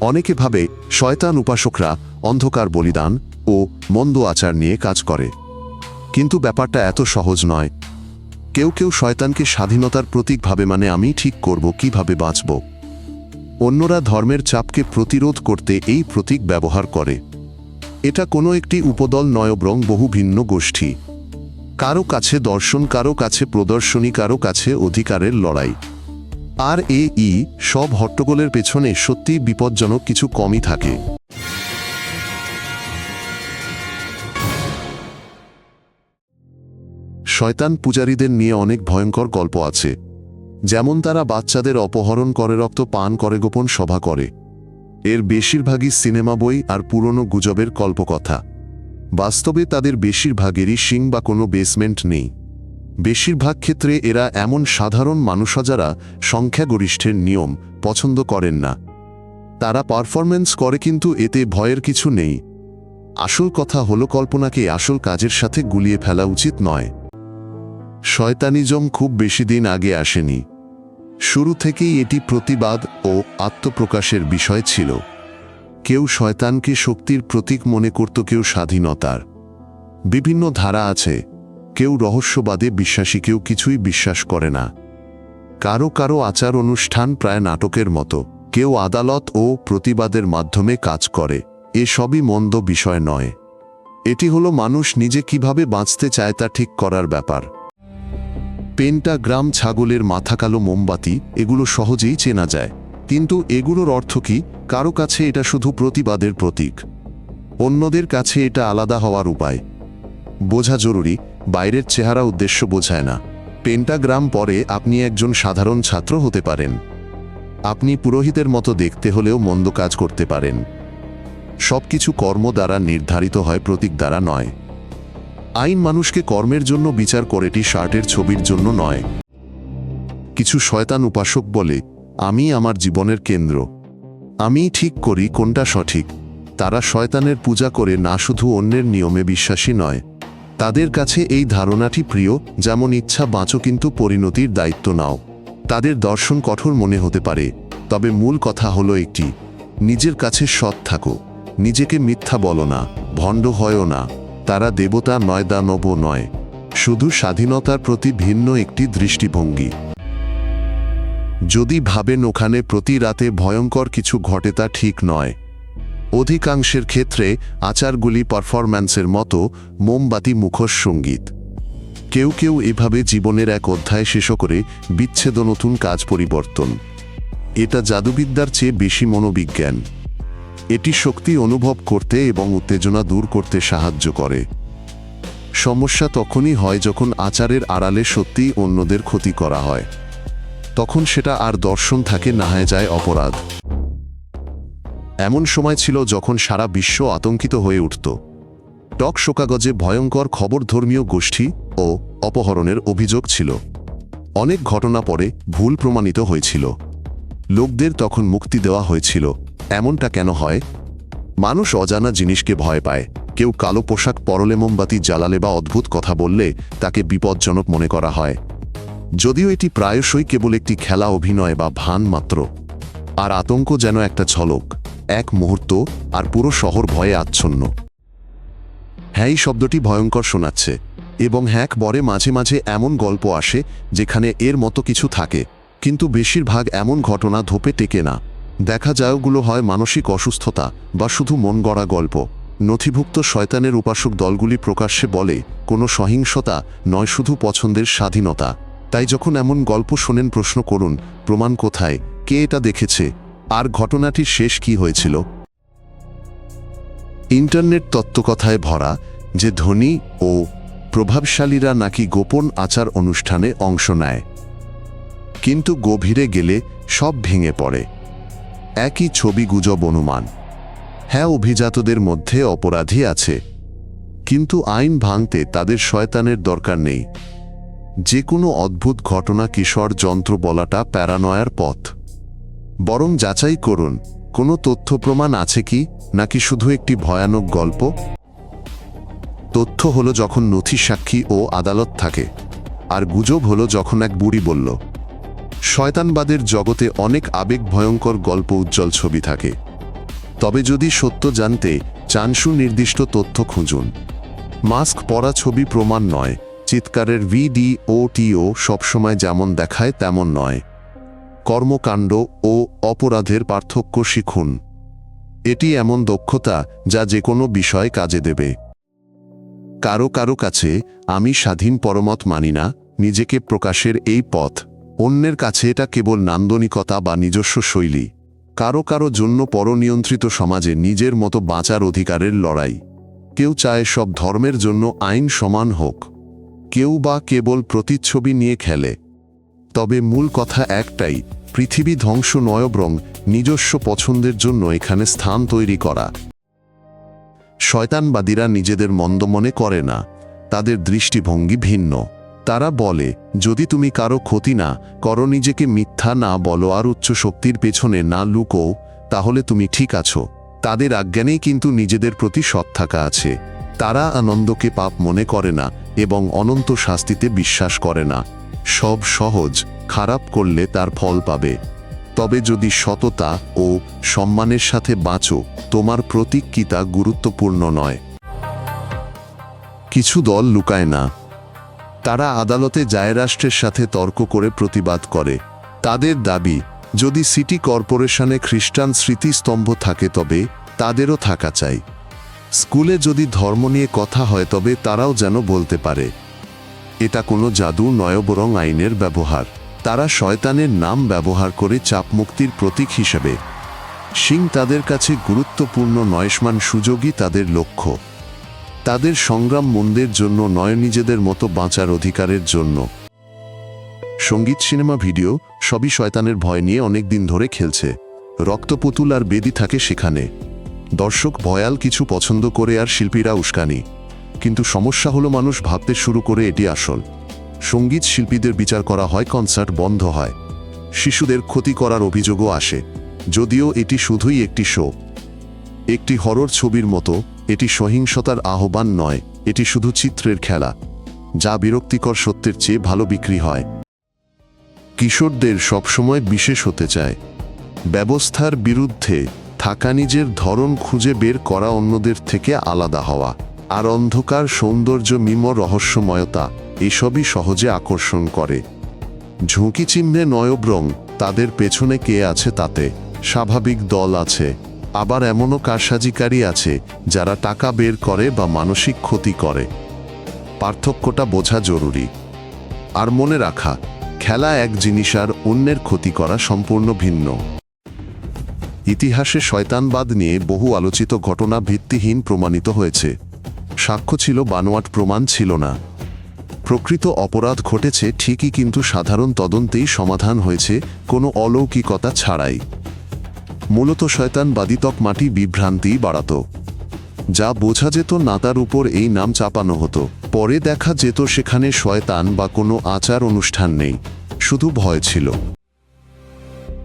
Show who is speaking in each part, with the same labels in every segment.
Speaker 1: অনেকে ভাবে শয়তান উপাসকরা অন্ধকার বলিদান ও মন্দ আচার নিয়ে কাজ করে, কিন্তু ব্যাপারটা এত সহজ নয়। কেউ কেউ শয়তানকে স্বাধীনতার প্রতীক ভাবে, মানে আমি ঠিক করব কিভাবে বাঁচব। অন্যরা ধর্মের চাপকে প্রতিরোধ করতে এই প্রতীক ব্যবহার করে। এটা কোনো একটি উপদল নয়, বরং বহু ভিন্ন গোষ্ঠী। কারো কাছে দর্শন, কারো কাছে প্রদর্শনী, কারো কাছে অধিকারের লড়াই। আর এই সব হট্টগোলের পেছনে সত্যিই বিপজ্জনক কিছু কমই থাকে। শয়তান পূজারীদের নিয়ে অনেক ভয়ঙ্কর গল্প আছে। যেমন তারা বাচ্চাদের অপহরণ করে, রক্ত পান করে, গোপন সভা করে। এর বেশিরভাগই সিনেমা বই আর পুরনো গুজবের কল্পকথা। বাস্তবে তাদের বেশিরভাগেরই শিং বা কোনো বেসমেন্ট নেই। বেশিরভাগ ক্ষেত্রে এরা এমন সাধারণ মানুষ যারা সংখ্যাগরিষ্ঠের নিয়ম পছন্দ করেন না। তারা পারফরম্যান্স করে, কিন্তু এতে ভয়ের কিছু নেই। আসল কথা হলো, কল্পনাকে আসল কাজের সাথে গুলিয়ে ফেলা উচিত নয়। শয়তানিজম খুব বেশি দিন আগে আসেনি। শুরু থেকেই এটি প্রতিবাদ ও আত্মপ্রকাশের বিষয় ছিল। কেউ শয়তানকে শক্তির প্রতীক মনে করত, কেউ স্বাধীনতার। বিভিন্ন ধারা আছে। কেউ রহস্যবাদে বিশ্বাসী, কেউ কিছুই বিশ্বাস করে না। কারো কারো আচার অনুষ্ঠান প্রায় নাটকের মতো। কেউ আদালত ও প্রতিবাদের মাধ্যমে কাজ করে। এসবই মন্দ বিষয় নয়। এটি হলো মানুষ নিজে কিভাবে বাঁচতে চায় তা ঠিক করার ব্যাপার। পেন্টাগ্রাম, ছাগলের মাথা, কালো মোমবাতি, এগুলো সহজেই চেনা যায়। কিন্তু এগুলোর অর্থ কি? কারো কাছে এটা শুধু প্রতিবাদের প্রতীক, অন্যদের কাছে এটা আলাদা হওয়ার উপায়। বোঝা জরুরি, বাইরের চেহারা উদ্দেশ্য বোঝায় না। পেন্টাগ্রাম পরে আপনি একজন সাধারণ ছাত্র হতে পারেন। আপনি পুরোহিতের মতো দেখতে হলেও মন্দ কাজ করতে পারেন। সবকিছু কর্ম দ্বারা নির্ধারিত হয়, প্রতীক দ্বারা নয়। আইন মানুষকে কর্মের জন্য বিচার করে, টি শার্টের ছবির জন্য নয়। কিছু শয়তান উপাসক বলে, আমি আমার জীবনের কেন্দ্র, আমি ঠিক করি কোনটা সঠিক। তারা শয়তানের পূজা করে, না শুধু অন্যের নিয়মে বিশ্বাসী নয়। তাদের কাছে এই ধারণাটি প্রিয়, যেমন ইচ্ছা বাঁচো কিন্তু পরিণতির দায়িত্ব নাও। তাদের দর্শন কঠোর মনে হতে পারে, তবে মূল কথা হলো একটি: নিজের কাছে সৎ থাকো, নিজেকে মিথ্যা বলো না, ভণ্ড হয়ও না। তারা দেবতা নয়, দানব নয়, শুধু স্বাধীনতার প্রতি ভিন্ন একটি দৃষ্টিভঙ্গি। যদি ভাবেন ওখানে প্রতি রাতে ভয়ঙ্কর কিছু ঘটে, তা ঠিক নয়। অধিকাংশের ক্ষেত্রে আচারগুলি পারফরম্যান্সের মতো, মোমবাতি, মুখোশ, সঙ্গীত। কেউ কেউ এভাবে জীবনের এক অধ্যায় শেষ করে বিচ্ছেদ, নতুন কাজ, পরিবর্তন। এটা জাদুবিদ্যার চেয়ে বেশি মনোবিজ্ঞান। এটি শক্তি অনুভব করতে এবং উত্তেজনা দূর করতে সাহায্য করে। সমস্যা তখনই হয় যখন আচারের আড়ালে সত্যিই অন্যদের ক্ষতি করা হয়। তখন সেটা আর দর্শন থাকে না, হয়ে যায় অপরাধ। এমন সময় ছিল যখন সারা বিশ্ব আতঙ্কিত হয়ে উঠত। টক শো কাগজে ভয়ঙ্কর খবর, ধর্মীয় গোষ্ঠী ও অপহরণের অভিযোগ ছিল। অনেক ঘটনা পরে ভুল প্রমাণিত হয়েছিল। লোকদের তখন মুক্তি দেওয়া হয়েছিল। এমনটা কেন হয়? মানুষ অজানা জিনিসকে ভয় পায়। কেউ কালো পোশাক পরলে, মোমবাতি জ্বালালে বা অদ্ভুত কথা বললে তাকে বিপজ্জনক মনে করা হয়, যদিও এটি প্রায়শই কেবল একটি খেলা, অভিনয় বা ভান মাত্র। আর আতঙ্ক যেন একটা ঝলক, এক মুহূর্ত, আর পুরো শহর ভয়ে আচ্ছন্ন। হ্যাঁ, এই শব্দটি ভয়ঙ্কর শোনাচ্ছে, এবং হ্যাক বরে মাঝে মাঝে এমন গল্প আসে যেখানে এর মতো কিছু থাকে, কিন্তু বেশিরভাগ এমন ঘটনা ধোপে টেকে না। দেখা যায় ওগুলো হয় মানসিক অসুস্থতা বা শুধু মন গড়া গল্প। নথিভুক্ত শয়তানের উপাসক দলগুলি প্রকাশ্যে বলে, কোনো সহিংসতা নয়, শুধু পছন্দের স্বাধীনতা। তাই যখন এমন গল্প শোনেন, প্রশ্ন করুন, প্রমাণ কোথায়? কে এটা দেখেছে? আর ঘটনাটির শেষ কি হয়েছিল? ইন্টারনেট তত্ত্বকথায় ভরা, যে ধনী ও প্রভাবশালীরা নাকি গোপন আচার অনুষ্ঠানে অংশ নেয়, কিন্তু গভীরে গেলে সব ভেঙে পড়ে। একই ছবি, গুজব, অনুমান। হ্যাঁ, অভিজাতদের মধ্যে অপরাধী আছে, কিন্তু আইন ভাঙতে তাদের শয়তানের দরকার নেই। যে কোনো অদ্ভুত ঘটনা কিশোর যন্ত্র বলাটা প্যারানয়ার পথ। বরং যাচাই করুন, কোনো তথ্য প্রমাণ আছে কি, নাকি শুধু একটি ভয়ানক গল্প। তথ্য হলো যখন নথি, সাক্ষী ও আদালত থাকে, আর গুজব হলো যখন এক বুড়ি বলল। শয়তানবাদের জগতে অনেক আবেগ ভয়ঙ্কর গল্প, উজ্জ্বল ছবি থাকে, তবে যদি সত্য জানতে চান সুনির্দিষ্ট তথ্য খুঁজুন। মাস্ক পরা ছবি প্রমাণ নয়, চিৎকারের ভিডিও সবসময় যেমন দেখায় তেমন নয়। কর্মকাণ্ড ও অপরাধের পার্থক্য শিখুন। এটি এমন দক্ষতা যা যে কোনো বিষয়ে কাজে দেবে। কারো কারো কাছে আমি স্বাধীন পরমত মানি না, নিজেকে প্রকাশের এই পথ। অন্যের কাছে এটা কেবল নান্দনিকতা বা নিজস্ব শৈলী। কারো কারো জন্য পরনিয়ন্ত্রিত সমাজে নিজের মতো বাঁচার অধিকারের লড়াই। কেউ চায় সব ধর্মের জন্য আইন সমান হোক, কেউ বা কেবল প্রতিচ্ছবি নিয়ে খেলে। তবে মূল কথা একটাই, পৃথিবী ধ্বংস নয় বরং নিজস্ব পছন্দের জন্য এখানে স্থান তৈরি করা। শয়তানবাদীরা নিজেদের মন্দ মনে করে না, তাদের দৃষ্টিভঙ্গি ভিন্ন। তারা বলে, যদি তুমি কারো ক্ষতি না করো, নিজেকে মিথ্যা না বলো আর উচ্চ শক্তির পেছনে না লুকো, তাহলে তুমি ঠিক আছো। তাদের অজ্ঞানেই কিন্তু নিজেদের প্রতি সৎ থাকা আছে। তারা আনন্দকে পাপ মনে করে না এবং অনন্ত শাস্তিতে বিশ্বাস করে না। সব সহজ, খারাপ করলে তার ফল পাবে। তবে যদি সততা ও সম্মানের সাথে বাঁচো, তোমার প্রতিক্রিয়া গুরুত্বপূর্ণ নয়। কিছু দল লুকায় না, তারা আদালতে যায়, রাষ্ট্রের সাথে তর্ক করে প্রতিবাদ করে। তাদের দাবি, যদি সিটি কর্পোরেশনে খ্রিস্টান স্মৃতিস্তম্ভ থাকে তবে তাদেরও থাকা চাই। স্কুলে যদি ধর্ম নিয়ে কথা হয় তবে তারাও যেন বলতে পারে। এটা কোনো জাদু নয় বরং আইনের ব্যবহার। তারা শয়তানের নাম ব্যবহার করে চাপমুক্তির প্রতীক হিসেবে। সিং তাদের কাছে গুরুত্বপূর্ণ নয়, সমান সুযোগই তাদের লক্ষ্য। তাদের সংগ্রাম মন্দের জন্য নয়, নিজেদের মতো বাঁচার অধিকারের জন্য। সঙ্গীত, সিনেমা, ভিডিও সবই শয়তানের ভয় নিয়ে অনেক দিন ধরে খেলছে। রক্তপুতুল আর বেদি থাকে সেখানে। দর্শক ভয়াল কিছু পছন্দ করে আর শিল্পীরা উস্কানি। কিন্তু সমস্যা হলো মানুষ ভাবতে শুরু করে এটি আসল। সঙ্গীত শিল্পীদের বিচার করা হয়, কনসার্ট বন্ধ হয়, শিশুদের ক্ষতি করার অভিযোগও আসে। যদিও এটি শুধুই একটি শো, একটি হরর ছবির মতো। এটি সহিংসতার আহ্বান নয়, এটি শুধু চিত্রের খেলা, যা বিরক্তিকর সত্যের চেয়ে ভালো বিক্রি হয়। কিশোরদের সবসময় বিশেষ হতে চায়, ব্যবস্থার বিরুদ্ধে থাকা, নিজের ধরন খুঁজে বের করা, অন্যদের থেকে আলাদা হওয়া। আর অন্ধকার, সৌন্দর্য, মিম, রহস্যময়তা এসবই সহজে আকর্ষণ করে। ঝুঁকি চিহ্নে নয় বরং তাদের পেছনে কে আছে তাতে। স্বাভাবিক দল আছে, আবার এমনও কারসাজিকারী আছে যারা টাকা বের করে বা মানসিক ক্ষতি করে। পার্থক্যটা বোঝা জরুরি। আর মনে রাখা, খেলা এক জিনিস আর অন্যের ক্ষতি করা সম্পূর্ণ ভিন্ন। ইতিহাসে শয়তানবাদ নিয়ে বহু আলোচিত ঘটনা ভিত্তিহীন প্রমাণিত হয়েছে। সাক্ষ্য ছিল বানোয়াট, প্রমাণ ছিল না। প্রকৃত অপরাধ ঘটেছে ঠিকই, কিন্তু সাধারণ তদন্তেই সমাধান হয়েছে, কোনো অলৌকিকতা ছাড়াই। মূলত শয়তানবাদী তকমাটি বিভ্রান্তি বাড়াত। যা বোঝা যেত না তার উপর এই নাম চাপানো হতো। পরে দেখা যেত সেখানে শয়তান বা কোনো আচার অনুষ্ঠান নেই, শুধু ভয় ছিল।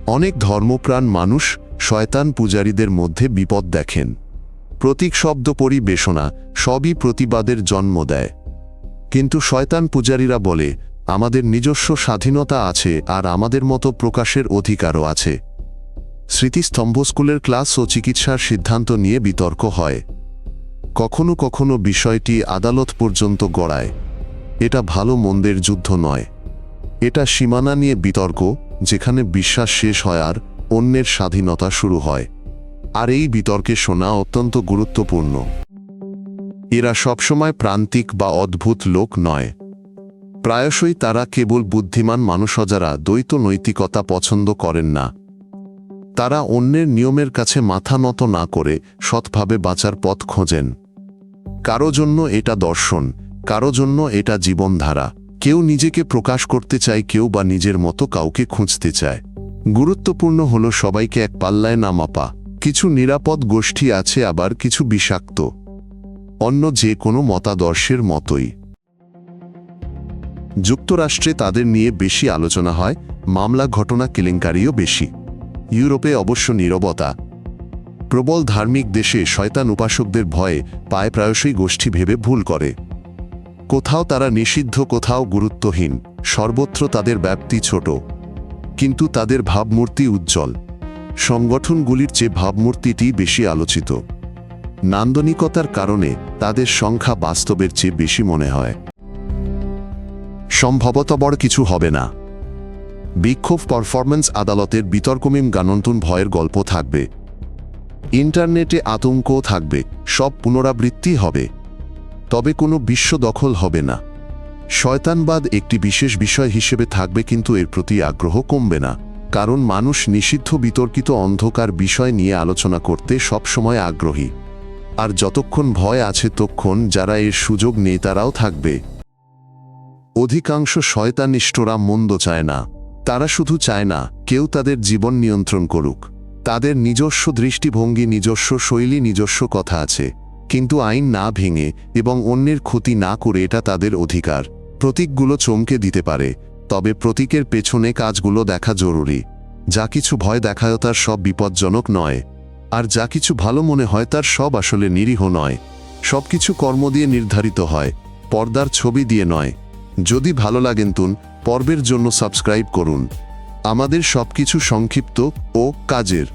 Speaker 1: অনেক ধর্মপ্রাণ মানুষ শয়তান পূজারীদের মধ্যে বিপদ দেখেন। প্রতীক, শব্দ, পরিবেশনা সবই প্রতিবাদের জন্ম দেয়। কিন্তু শয়তান পূজারীরা বলে, আমাদের নিজস্ব স্বাধীনতা আছে আর আমাদের মতো প্রকাশের অধিকারও আছে। স্মৃতিস্তম্ভ, স্কুলের ক্লাস ও চিকিৎসার সিদ্ধান্ত নিয়ে বিতর্ক হয়। কখনো কখনো বিষয়টি আদালত পর্যন্ত গড়ায়। এটা ভালো মন্দের যুদ্ধ নয়, এটা সীমানা নিয়ে বিতর্ক, যেখানে বিশ্বাস শেষ হয় আর অন্যের স্বাধীনতা শুরু হয়। আর এই বিতর্কে শোনা অত্যন্ত গুরুত্বপূর্ণ। এরা সবসময় প্রান্তিক বা অদ্ভুত লোক নয়। প্রায়শই তারা কেবল বুদ্ধিমান মানুষ যারা দ্বৈত নৈতিকতা পছন্দ করেন না। তারা অন্যের নিয়মের কাছে মাথা নত না করে সৎভাবে বাঁচার পথ খোঁজেন। কারো জন্য এটা দর্শন, কারো জন্য এটা জীবনধারা। কেউ নিজেকে প্রকাশ করতে চায়, কেউ বা নিজের মতো কাউকে খুঁজতে চায়। গুরুত্বপূর্ণ হলো সবাইকে এক পাল্লায় না মাপা। কিছু নিরাপদ গোষ্ঠী আছে, আবার কিছু বিষাক্ত, অন্য যে কোনো মতাদর্শের মতোই। যুক্তরাষ্ট্রে তাদের নিয়ে বেশি আলোচনা হয়, মামলা, ঘটনা, কেলেঙ্কারিও বেশি। ইউরোপে অবশ্য নীরবতা। প্রবল ধার্মিক দেশে শয়তান উপাসকদের ভয়ে পায় প্রায়শই গোষ্ঠী ভেবে ভুল করে। কোথাও তারা নিষিদ্ধ, কোথাও গুরুত্বহীন, সর্বত্র তাদের ব্যাপ্তি ছোট, কিন্তু তাদের ভাবমূর্তি উজ্জ্বল। সংগঠনগুলির চেয়ে ভাবমূর্তিটি বেশি আলোচিত। নান্দনিকতার কারণে তাদের সংখ্যা বাস্তবের চেয়ে বেশি মনে হয়। সম্ভবত বড় কিছু হবে না। বিক্ষোভ পারফরম্যান্স আদালতের বিতর্কমিম গানন্তুন ভয়ের গল্প থাকবে, ইন্টারনেটে আতঙ্কও থাকবে, সব পুনরাবৃত্তি হবে। তবে কোনো বিশ্ব দখল হবে না। শয়তানবাদ একটি বিশেষ বিষয় হিসেবে থাকবে, কিন্তু এর প্রতি আগ্রহ কমবে না, কারণ মানুষ নিষিদ্ধ বিতর্কিত অন্ধকার বিষয় নিয়ে আলোচনা করতে সবসময় আগ্রহী। আর যতক্ষণ ভয় আছে ততক্ষণ যারা এর সুযোগ নেই তারাও থাকবে। অধিকাংশ শয়তানিষ্ঠরা মন্দ চায় না, তারা শুধু চায় না কেউ তাদের জীবন নিয়ন্ত্রণ করুক। তাদের নিজস্ব দৃষ্টিভঙ্গি, নিজস্ব শৈলী, নিজস্ব কথা আছে, কিন্তু আইন না ভেঙে এবং অন্যের ক্ষতি না করে এটা তাদের অধিকার। প্রতীকগুলো চমকে দিতে পারে, তবে প্রতীকের পেছনে কাজগুলো দেখা জরুরি। যা কিছু ভয় দেখায় তার সব বিপজ্জনক নয়, আর যা কিছু ভালো মনে হয় তার সব আসলে নিরীহ নয়। সবকিছু কর্ম দিয়ে নির্ধারিত হয়, পর্দার ছবি দিয়ে নয়। যদি ভালো লাগেন পর্বের জন্য সাবস্ক্রাইব করুন। আমাদের সবকিছু সংক্ষিপ্ত ও কাজের।